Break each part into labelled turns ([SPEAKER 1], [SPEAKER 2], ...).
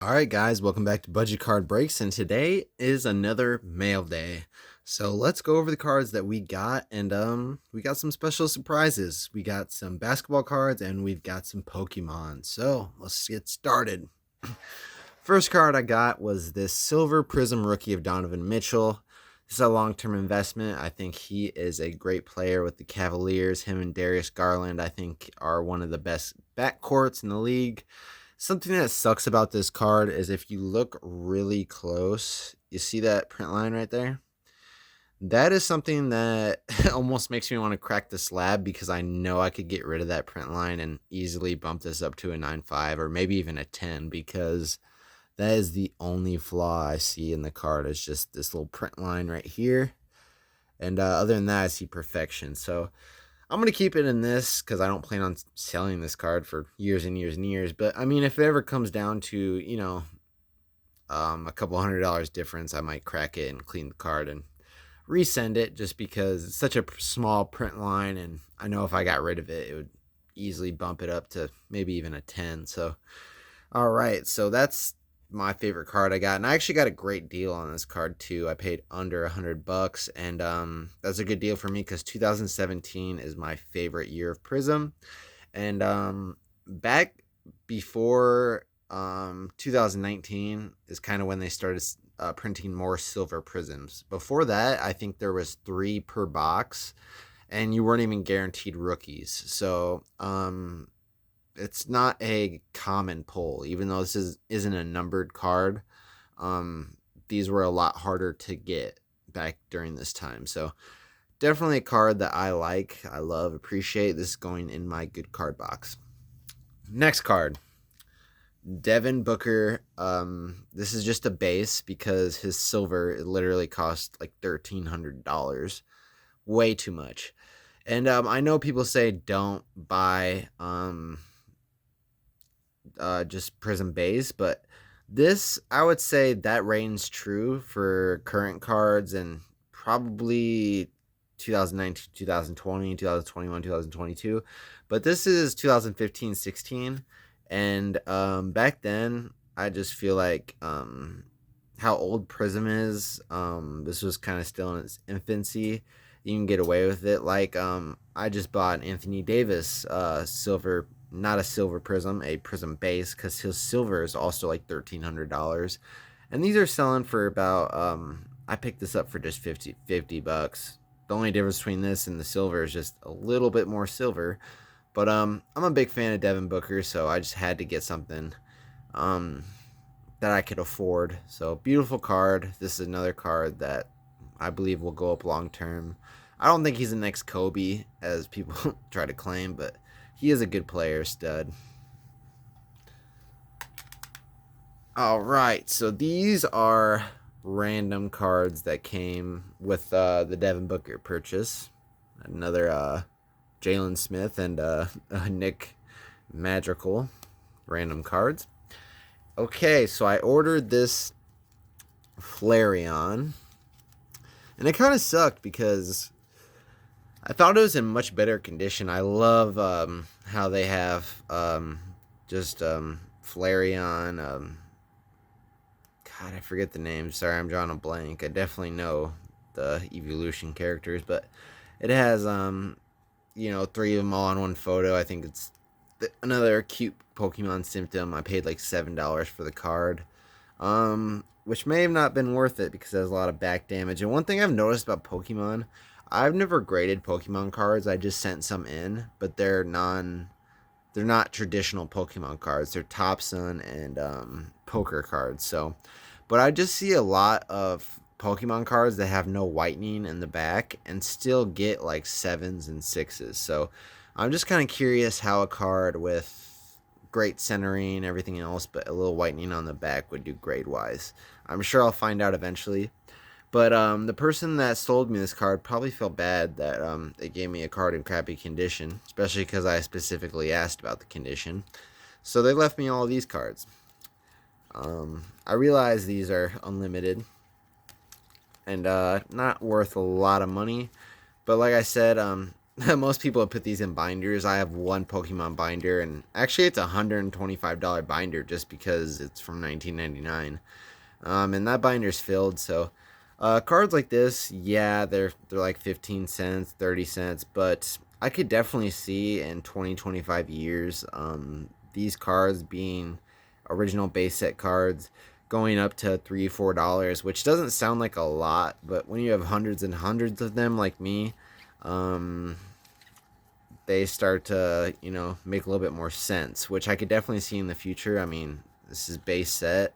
[SPEAKER 1] Alright guys, welcome back to Budget Card Breaks, and today is another mail day. So let's go over the cards that we got, and we got some special surprises. We got some basketball cards and we've got some Pokemon. So let's get started. First card I got was this Silver Prism rookie of Donovan Mitchell. This is a long-term investment. I think he is a great player with the Cavaliers. Him and Darius Garland, I think, are one of the best backcourts in the league. Something that sucks about this card is if you look really close, you see that print line right there? That is something that almost makes me want to crack the slab, because I know I could get rid of that print line and easily bump this up to a 9.5 or maybe even a 10, because that is the only flaw I see in the card. Is just this little print line right here. And other than that, I see perfection. So I'm going to keep it in this because I don't plan on selling this card for years and years and years. But, I mean, if it ever comes down to, a couple $100 difference, I might crack it and clean the card and resend it, just because it's such a small print line. And I know if I got rid of it, it would easily bump it up to maybe even a 10. So, all right. So that's my favorite card I got, and I actually got a great deal on this card too. I paid under $100, and that's a good deal for me because 2017 is my favorite year of Prism. And back before 2019 is kind of when they started printing more silver prisms. Before that, I think there was 3 per box, and you weren't even guaranteed rookies. So it's not a common pull, even though this isn't a numbered card. These were a lot harder to get back during this time. So definitely a card that I like, I love, appreciate. This is going in my good card box. Next card, Devin Booker. This is just a base because his silver, it literally cost like $1,300. Way too much. And I know people say don't buy just Prism base, but this, I would say that reigns true for current cards and probably 2019, 2020, 2021, 2022. But this is 2015-16, and back then I just feel like how old Prism is, this was kind of still in its infancy. You can get away with it. Like I just bought Anthony Davis silver, not a silver prism, a prism base, because his silver is also like $1,300, and these are selling for about I picked this up for just 50 bucks. The only difference between this and the silver is just a little bit more silver. But I'm a big fan of Devin Booker, so I just had to get something that I could afford. So beautiful card. This is another card that I believe will go up long term. I don't think he's the next Kobe, as people try to claim, but he is a good player, stud. All right, so these are random cards that came with the Devin Booker purchase. Another Jalen Smith and Nick Madrigal random cards. Okay, so I ordered this Flareon, and it kind of sucked because I thought it was in much better condition. I love how they have just Flareon. God, I forget the name. Sorry, I'm drawing a blank. I definitely know the evolution characters, but it has 3 of them all in one photo. I think it's another cute Pokemon Symptom. I paid like $7 for the card, which may have not been worth it because it has a lot of back damage. And one thing I've noticed about Pokemon, I've never graded Pokemon cards. I just sent some in, but they're not traditional Pokemon cards. They're Topsun and poker cards. So, but I just see a lot of Pokemon cards that have no whitening in the back and still get like 7s and 6s. So I'm just kind of curious how a card with great centering and everything else, but a little whitening on the back would do grade wise. I'm sure I'll find out eventually. But the person that sold me this card probably felt bad that they gave me a card in crappy condition, especially because I specifically asked about the condition. So they left me all of these cards. I realize these are unlimited and not worth a lot of money. But like I said, most people put these in binders. I have one Pokemon binder, and actually it's a $125 binder just because it's from 1999. And that binder's filled. So cards like this, yeah, they're like 15 cents, 30 cents, but I could definitely see in 20, 25 years these cards being original base set cards going up to $3, $4, which doesn't sound like a lot, but when you have hundreds and hundreds of them like me, um, they start to, make a little bit more sense, which I could definitely see in the future. I mean, this is base set.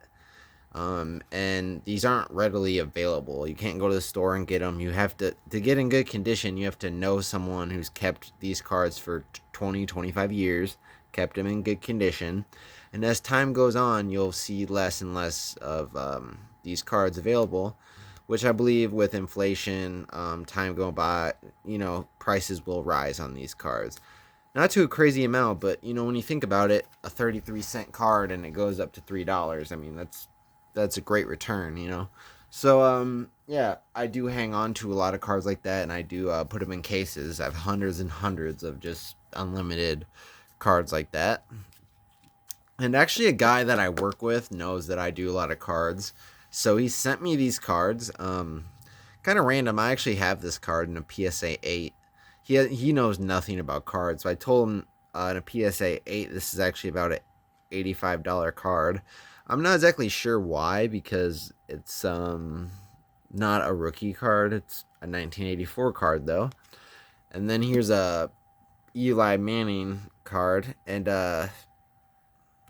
[SPEAKER 1] And these aren't readily available. You can't go to the store and get them. You have to get in good condition, you have to know someone who's kept these cards for 20, 25 years, kept them in good condition. And as time goes on, you'll see less and less of these cards available, which I believe with inflation, time going by, prices will rise on these cards. Not to a crazy amount, but when you think about it, a 33-cent card and it goes up to $3. I mean, that's a great return. So yeah, I do hang on to a lot of cards like that, and I do put them in cases. I have hundreds and hundreds of just unlimited cards like that. And actually, a guy that I work with knows that I do a lot of cards, so he sent me these cards. Kind of random. I actually have this card in a PSA 8. He knows nothing about cards, so I told him in a PSA 8 this is actually about a $85 card. I'm not exactly sure why, because it's not a rookie card. It's a 1984 card though. And then here's a Eli Manning card, and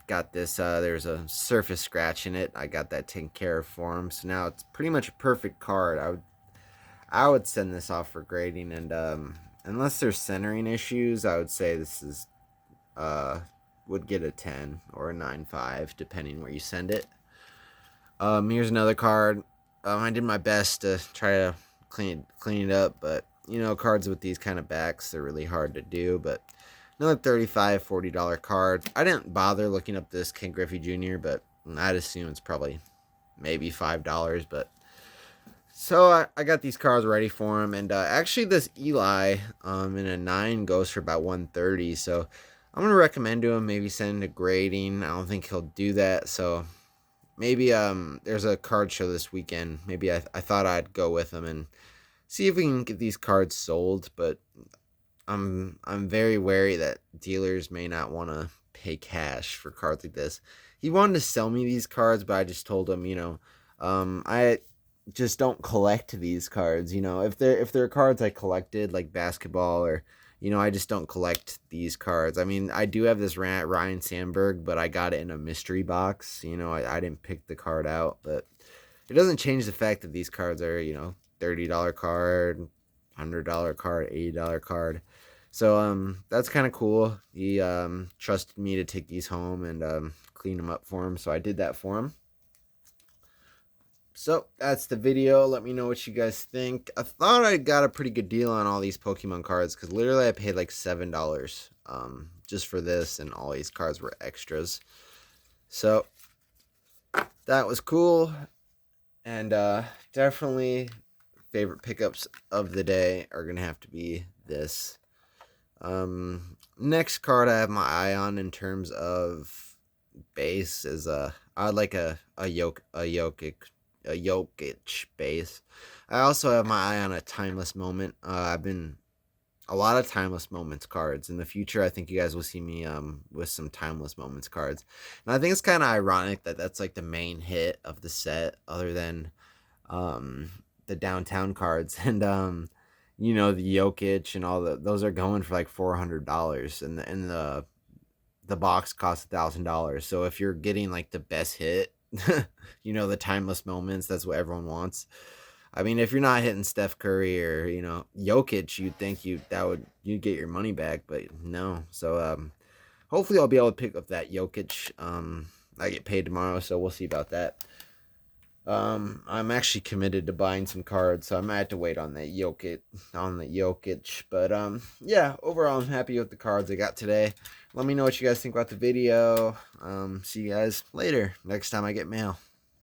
[SPEAKER 1] got this. There's a surface scratch in it. I got that taken care of for him, so now it's pretty much a perfect card. I would send this off for grading, and unless there's centering issues, I would say this is would get a 10 or a 9.5 depending where you send it. Here's another card. I did my best to try to clean it up, but cards with these kind of backs, they're really hard to do. But another $35, $40 card. I didn't bother looking up this Ken Griffey Jr., but I'd assume it's probably maybe $5. But so I got these cards ready for him, and actually this Eli in a 9 goes for about $130. So I'm gonna recommend to him maybe send him to grading. I don't think he'll do that, so maybe there's a card show this weekend. Maybe I thought I'd go with him and see if we can get these cards sold, but I'm very wary that dealers may not want to pay cash for cards like this. He wanted to sell me these cards, but I just told him, I just don't collect these cards. If they're cards I collected, like basketball, or I just don't collect these cards. I mean, I do have this Ryan Sandberg, but I got it in a mystery box. I didn't pick the card out, but it doesn't change the fact that these cards are, $30 card, $100 card, $80 card. So that's kind of cool. He trusted me to take these home and clean them up for him, so I did that for him. So that's the video. Let me know what you guys think. I thought I got a pretty good deal on all these Pokemon cards, because literally I paid like $7 just for this, and all these cards were extras. So that was cool. And definitely favorite pickups of the day are gonna have to be this. Next card I have my eye on in terms of base is I'd like a Jokic base. I also have my eye on a timeless moment. I've been a lot of timeless moments cards. In the future, I think you guys will see me with some timeless moments cards. And I think it's kind of ironic that that's like the main hit of the set, other than the downtown cards. And the Jokic and all those are going for like $400, and the box costs $1,000. So if you're getting like the best hit, the timeless moments, that's what everyone wants. I mean, if you're not hitting Steph Curry or Jokic, you'd think you'd get your money back, but no. So hopefully I'll be able to pick up that Jokic. I get paid tomorrow, so we'll see about that. I'm actually committed to buying some cards, so I might have to wait on the Jokic. But yeah, overall I'm happy with the cards I got today. Let me know what you guys think about the video. See you guys later, next time I get mail.